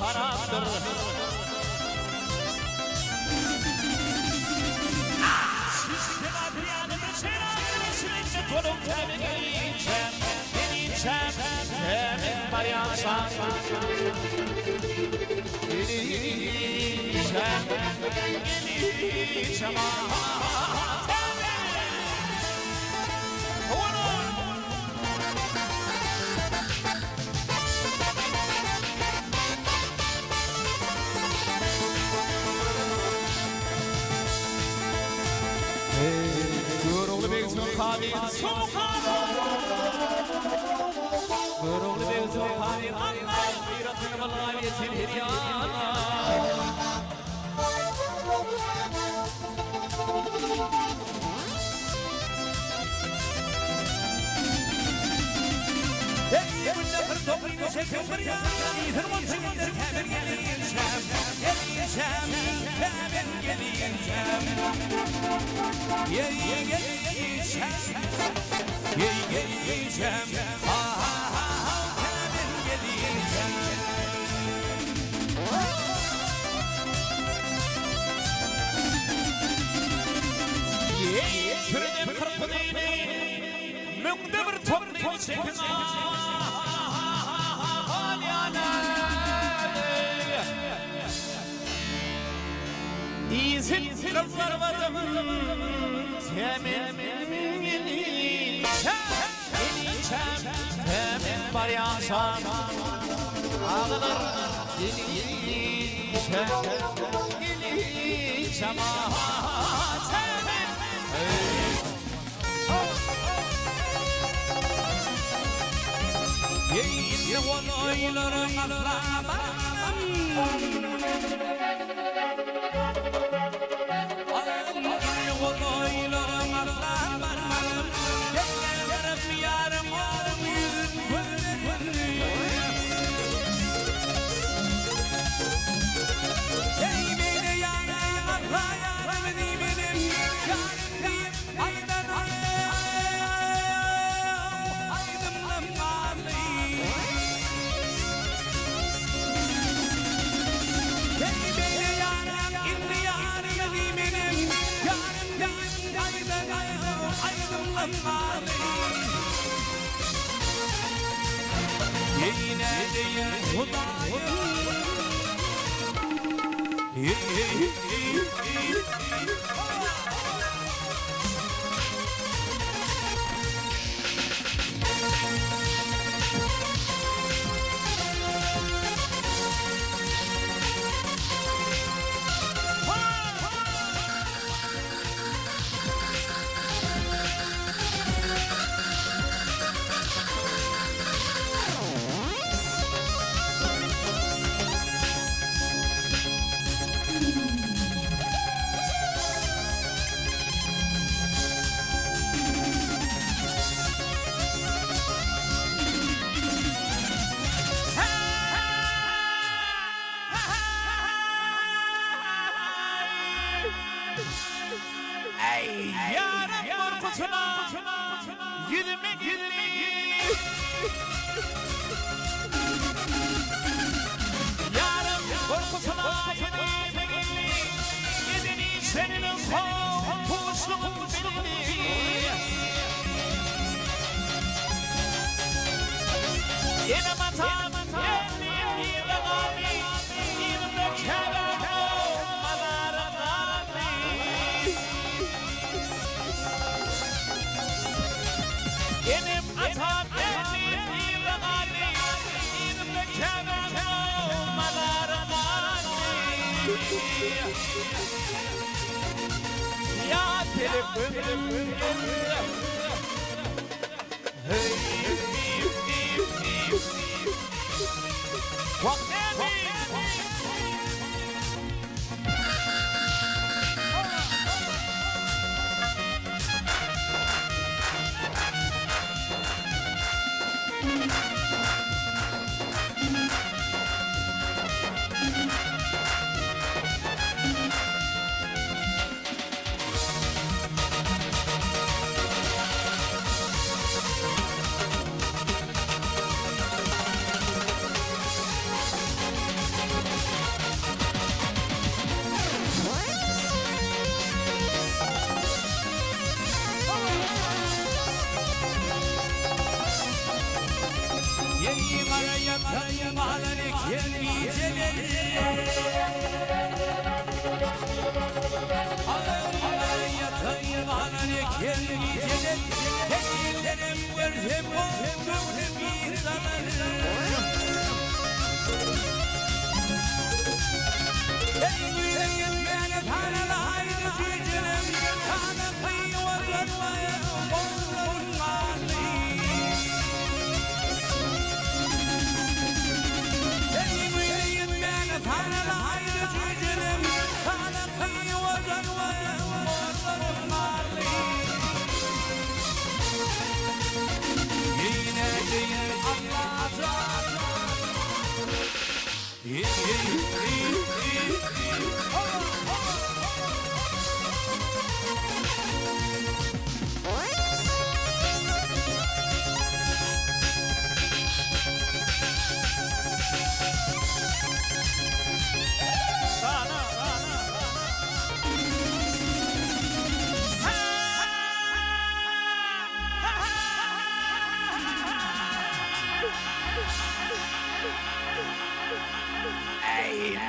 haramdır. Sizde adriyanı bir şeyler sürekli kolum tabi geleceğim. Geleceğim, temin var yaşam. Geleceğim, geleceğim. Gururlu bir zuhavi, gururlu bir zuhavi, Allah bir atın valayetin hiryana. Ey günler toplu çekim bir yana, hırman çekimler kemer geleceğim, geleceğim, kemer geleceğim. Geleceğim, geleceğim, ha ha ha, kemer geleceğim. Süredim kırpınıydı, mümde bir toplu çekim. İzin kızlar varım, temin geleceğim, temin var yaşam. Ağlar geleceğim, geleceğim, temin. Yeyinle olaylarım aflaman. Yine değil Hudayım. Yarım korkusuna yüzüme gülli. Yarım korkusuna yüzüme gülli. Yedini senin kovuşluğun belli. Yine matam yemin yılanı. Yine kelam olmalarına. Benim atam benim yılanı, benim kelam olmalarına. Ya telefon Yatayım anane kendi geceler Ellerim görsem oldum bir zaman Ey yüreğim beni tanılaydı gücünüm Kanı kıyı vazanmaya boğulun mali Ey yüreğim beni tanılaydı gücünüm Kanı kıyı vazanmaya boğulun mali Yine değil Allah'a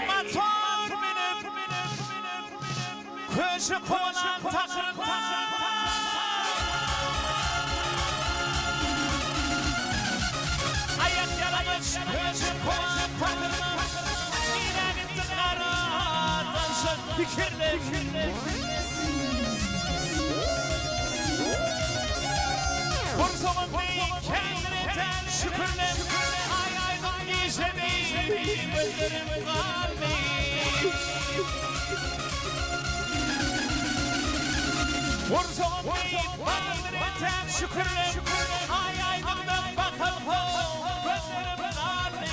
Motor benim köşe konan takım ayak yaramış köşe konan takım yine gitti karadan fikirli Kursumun değil kendine şükürle ay aydan geçemeyim gözlerim kalbi Kursumun değil kendine şükürle ay aydan bakalım gözlerim kalbi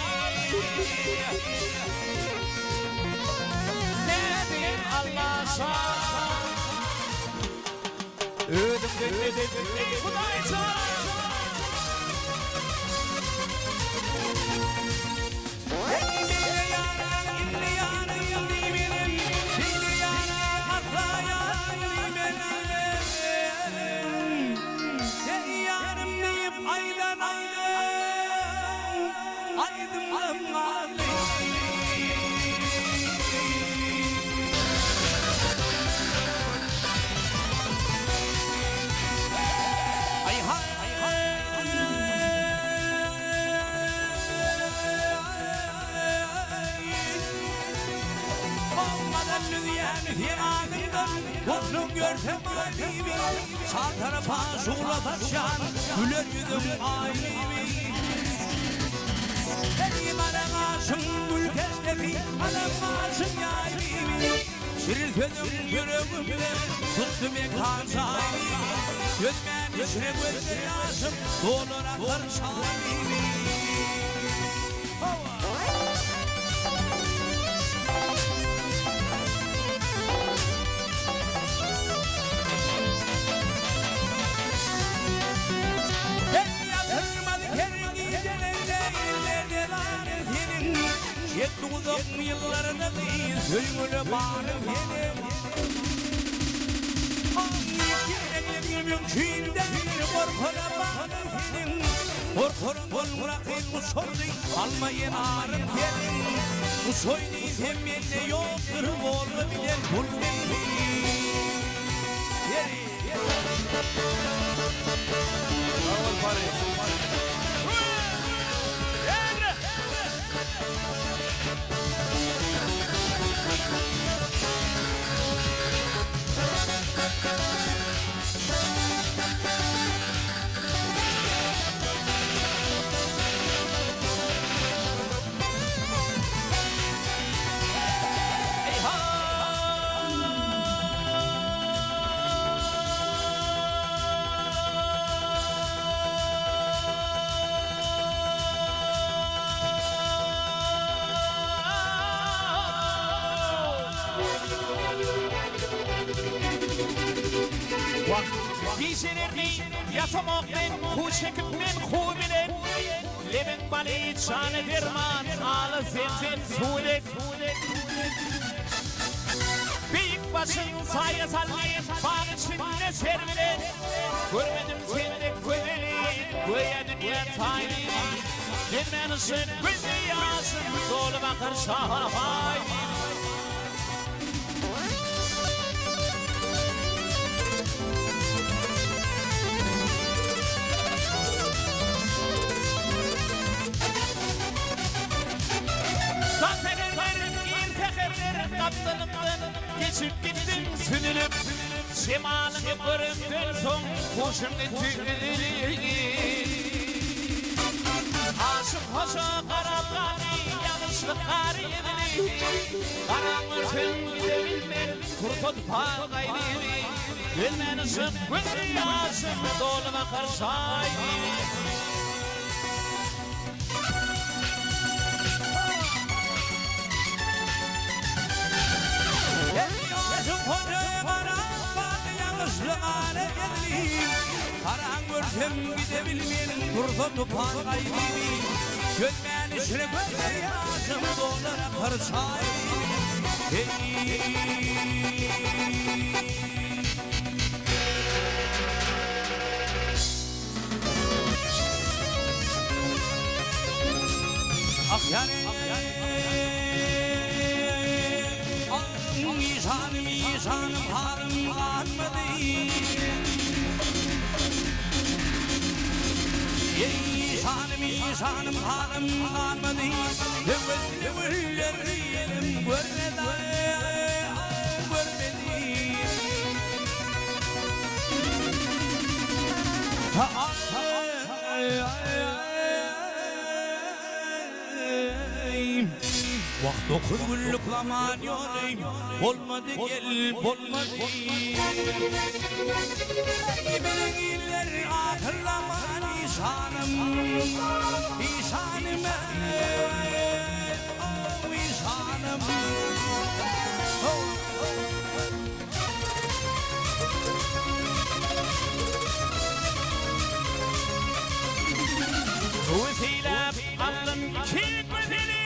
Ne diyeyim Allah sana Ödüm Kuday çağır Uzun görsem halimi Sağ tarafa sola taşan Güler yüzüm ailemi Benim aramazsın ülkesleri Aramazsın yaylimi Şirin sözüm yüreğimde Tuttum ekran sahibi Gözmen içine gözler yaşım Dolur akar sahibi Yetti uzun yıllarında değil, sözümle bağırım benim Anlayıp mümkün korkuna bağırım benim Korkurun kol bırakın bu sordu, almayın ağrım benim Bu soydu temelde yoktur, oğlu bilen kul benim Bravo Paris Gecelerni yatamak men, hu çekip men hu bilen Levin bali çane derman, ağlı zemzem sulik Büyük başın sayı sallayıp, bağ içinde servilen Görmedim sende güzeli, göğe dünya tayini Gelmen ışın, güzel yaşın, dolu bakır şahay. Geçip gittim sürünüp Şemalını göründün son kuşun ettiğini Aşık hoşa karabani yanlışlık kariyemini Karamırtın gidebilmen kurtut pağaylini Gülmen ışık gözü yaşım dolu bakar şahini Karan gidebilmenin kurtutu pağaylini Gülmen ışık gözü yaşım dolu bakar şahini Ah yani İşanım halim kalmadı İşanım halim kalmadı Evvellerim görmedi Vakt okur güllük zaman yolayım Olmadı gel olmadı Gibinin iller ahırlaman İşanım İşanım Oh İşanım Bu vesile aldım iki güzeli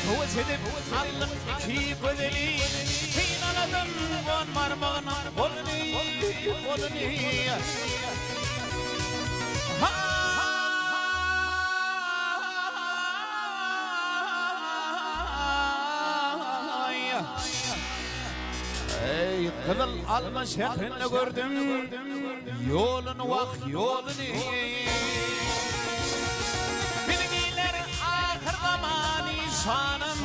Bu vesile aldım iki güzeli Sinanadım von marmağına boluni Ey kılıl alma şeklini gördüm Yolunu vak yolunu Bilgiler ahır zaman İşanım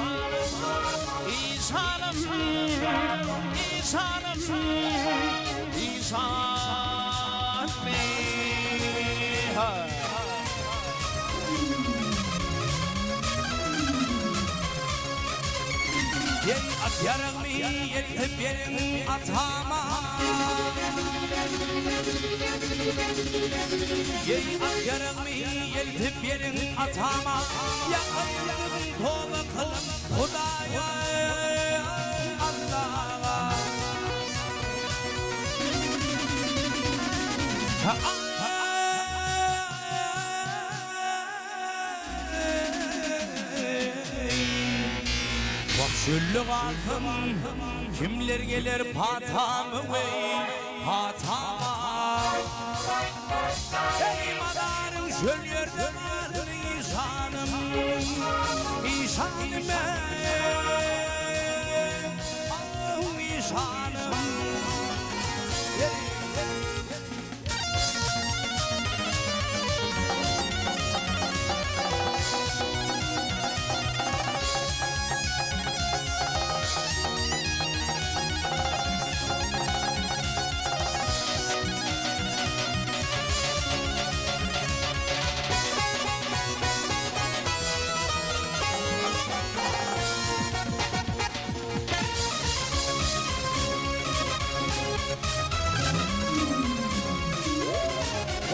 İşanım İşanım İşanım Yey at yarımı yetip yerin atama Yey at yarımı yetip yerin atama Yakayım tövbe kılım Hudaya Allah'a Şüllük altın kimler gelir patamı wey patama Ey madarın şöl yerde varın İşanım İşanım Oh İşanım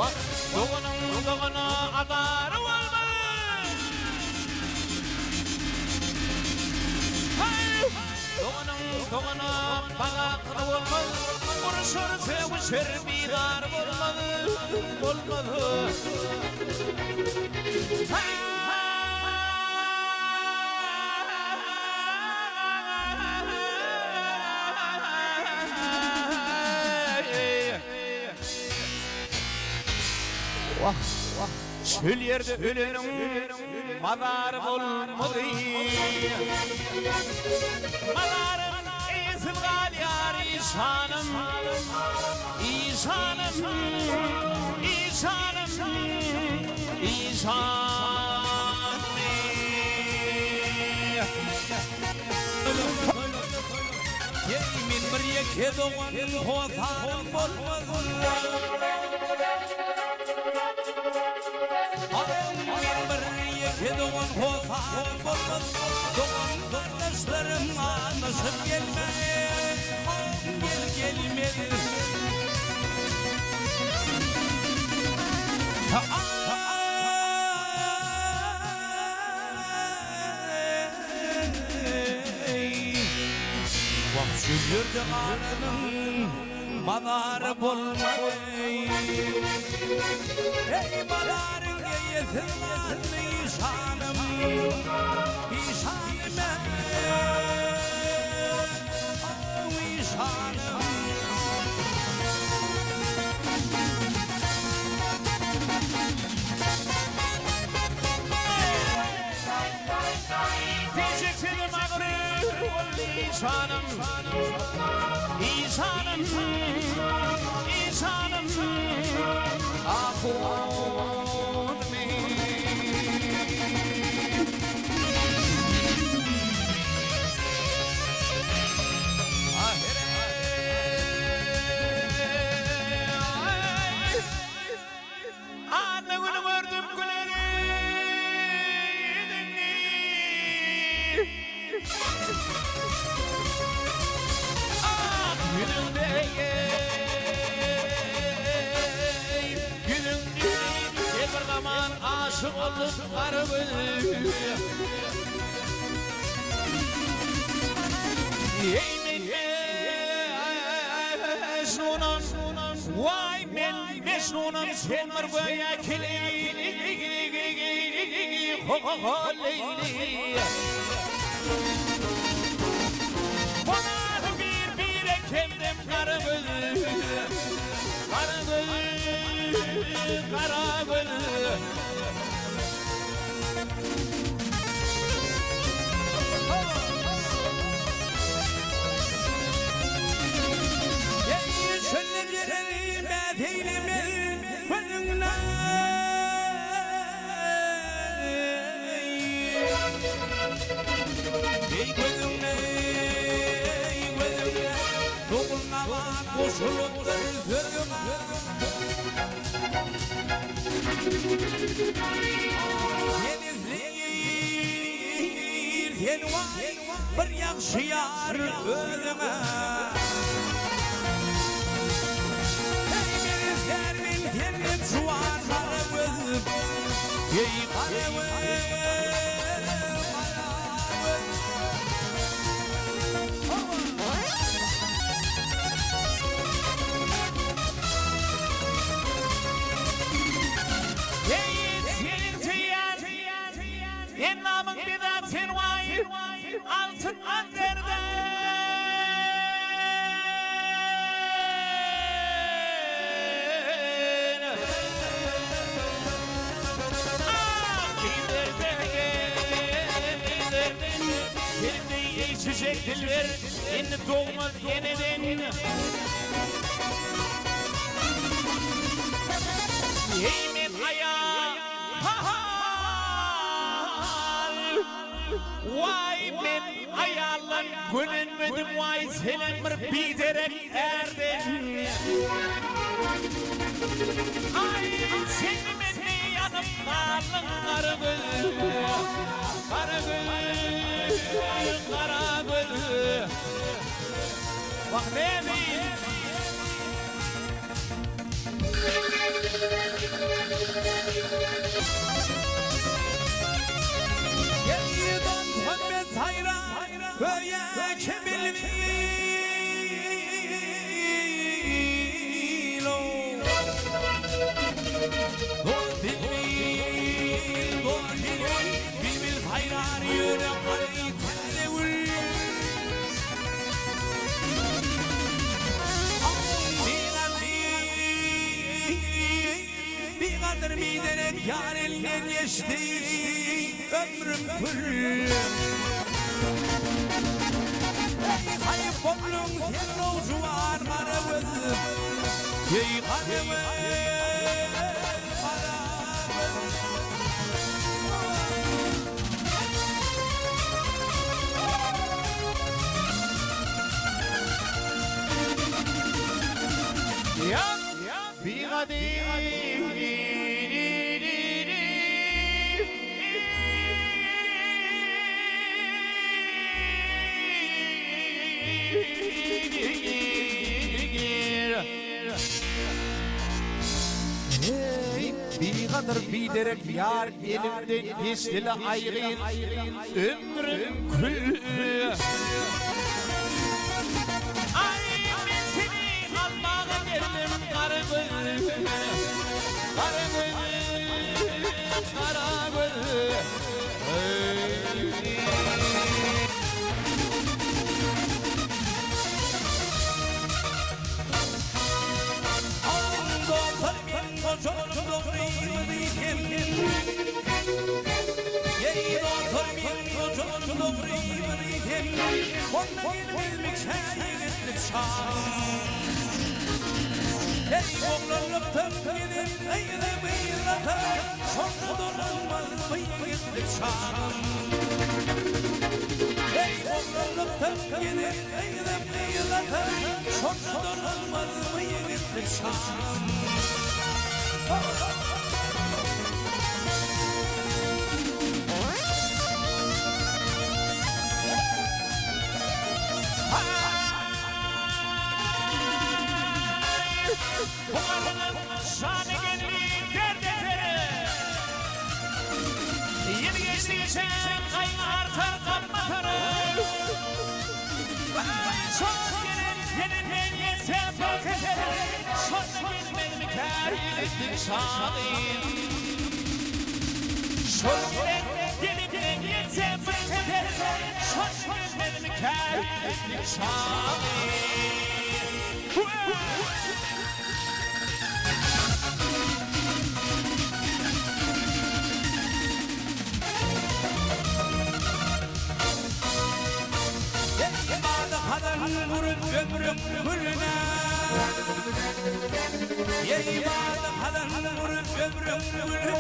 Bak doğunu adarı olmalı Doğunu bana kılı olmalı Vuruşur sevişir bidar olmalı Vah vah Çöl yerde ölenin mazarı olmadı. Mazarım esil galyar İşanım, İşanım, İşanım, İşanım. Yemin bir yeke doğan hotanım olmazın. Yemin bir yeke doğan hotanım olmazın. Doğan kardeşlerim anlaşıp gelmez. Gel gelmez. Şükrürdü anının madarı bulmadı. Ey madarın geyesin lan İşanım, İşanım, İşanım. Diyeceksin ağrı İşanım, İşanım, İşanım, ahun mi? Anne günü gördüm güleri. Aşık olduk karımı. Ey Mecnunum, vay men Mecnunum, sen bir goya kili bana bir ekemdim karımı. Karagül Sen vay bir yaxşı yar ölüme. Ey beni sermin kendim şuan kara gözüm. Ey kara en namın bidat sen vay altın anderden. Senin de içecek diller inni doğmaz yeniden. Yemin ayağı vay men ayarlan gönülmedim vay senin bir biderek erdin. Ay seni menni yanıp karlın karagül, karagül, karagül. Bak ne diyeyim? Yediden Muhammed hayran Öye kebilmil Bilbil hayran yürü kayıt tevül Bir kadır miderek yar elinden geçti ömrüm kül. Ey kayıp oğlum sen olcu var kara gözüm. Ey kara gözüm. Bir kadim bir kadar bilerek yar elimden geçti ayrıyın ömrüm kül. Ey oğlanlıktan gelip eyle beylatar, sonra dolanmaz mı yiğitlik şanım? Ey oğlanlıktan gelip eyle beylatar, sonra dolanmaz mı yiğitlik şanım? Ömrüm gülüne Yeymadı halan vurup ömrüm gülüne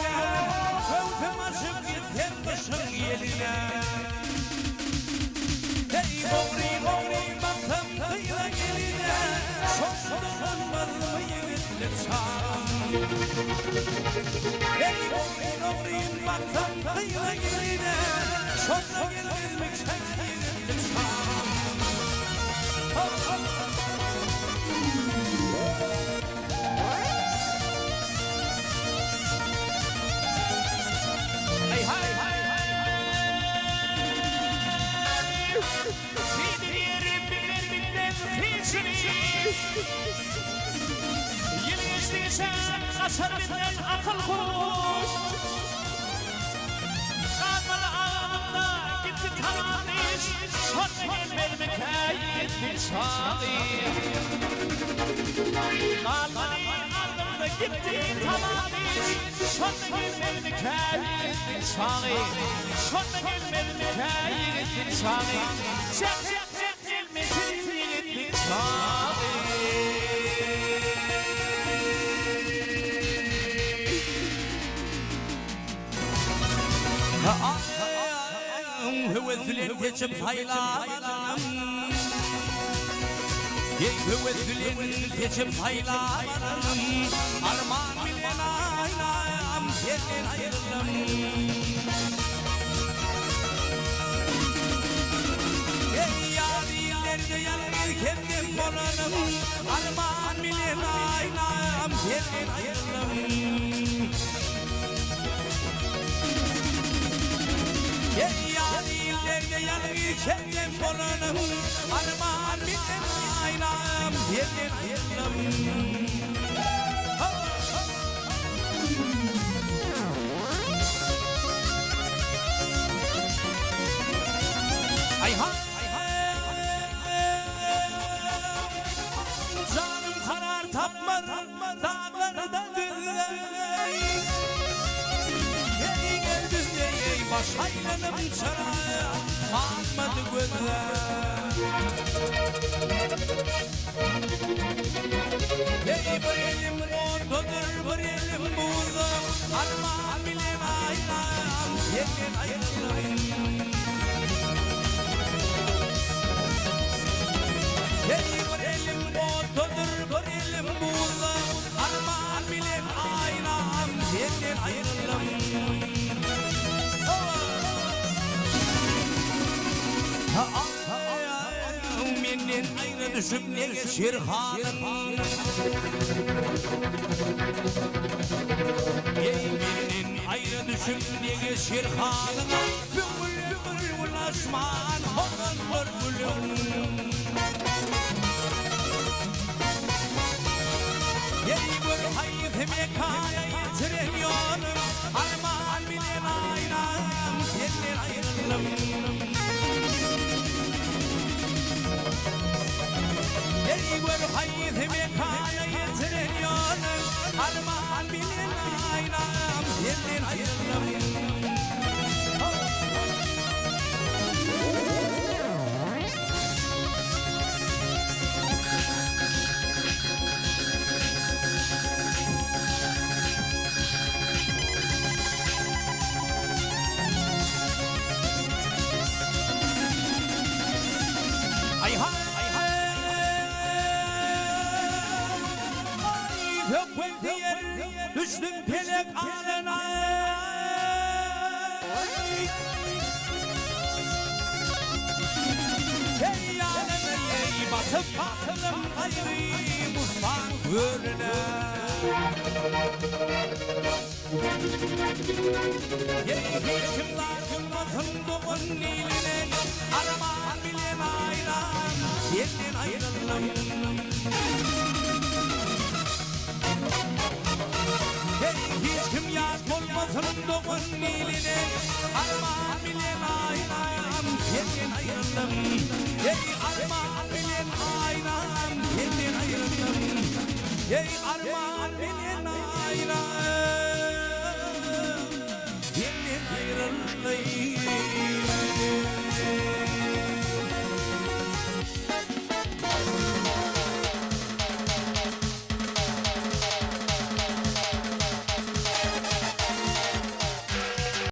Kövtüm aşık gittim kışın yeline Hey boğri boğri baktım kıyla geline Çok dolanmaz mı yiğitlik şanım Hey boğri boğri baktım kıyla geline Çok da gelmemiş yiğitlik şanım Asarımdan akıl kuruş Kanlı ağımda gitti tamam iş Sonra gelmem kayıttı şahı Kanlı ağımda gitti tamam iş Sonra gelmem kayıttı şahı Sonra gelmem kayıttı şahı Çek gelmesin yiğitlik şahı Hüvesülün geçip haylamanım Hüvesülün geçip haylamanım Armağan bilen aynam Yerden ayrıldım Ey yarimlerde yalnız kendim olanım Armağan bilen aynam Yerden ayrıldım Ey yarimlerde yalnız kendim olanım Armağan bilen aynam Yerden ayrıldım Ay ha Canım karar tapmadı dağlarda düzey Saylanım çaraya almadı gözler. Ey bir elim otodur bir elim buğda, armağan bilen aynam yengen ayrılırım. Ey bir elim otodur bir elim buğda, armağan bilen aynam yengen ayrılırım. Menden ayrı düşüp ne geçir halım. Menden ayrı düşüp ne geçir halım. Bülbül ulaşman hodan bülbülüm. Bir hayıf mekaya yitiremiyorum. Armağan bilen aynam senden ayrılım. Bir hayıf mekaya yitiremiyorum. Armağan bilen aynam senden ayrılım. Düştüm pelek ağlına. Ey yanına ey batıp kaldım ayrı mutfak önüne. Ey hükümler kılmasın doğun niline. Armağan bilen ayran senden ayrılım. Hiç kim yaz olmasın doğun niline. Armağan bilen aynam senden ayrıldım. Ey armağan bilen aynam senden ayrıldım. Ey armağan bilen